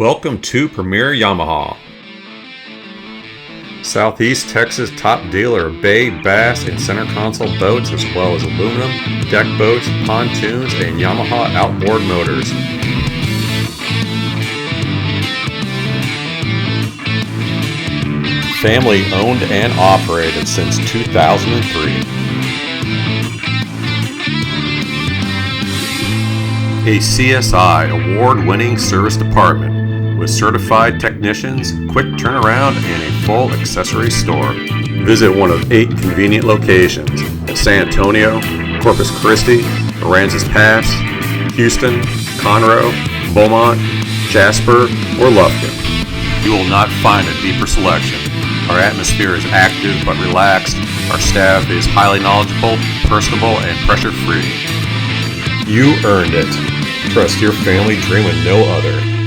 Welcome to Premier Yamaha, Southeast Texas top dealer of bay, bass, and center console boats, as well as aluminum, deck boats, pontoons, and Yamaha outboard motors. Family owned and operated since 2003. A CSI award-winning service department with certified technicians, quick turnaround, and a full accessory store. Visit one of 8 convenient locations at San Antonio, Corpus Christi, Aransas Pass, Houston, Conroe, Beaumont, Jasper, or Lufkin. You will not find a deeper selection. Our atmosphere is active but relaxed. Our staff is highly knowledgeable, personable, and pressure-free. You earned it. Trust your family dream with no other.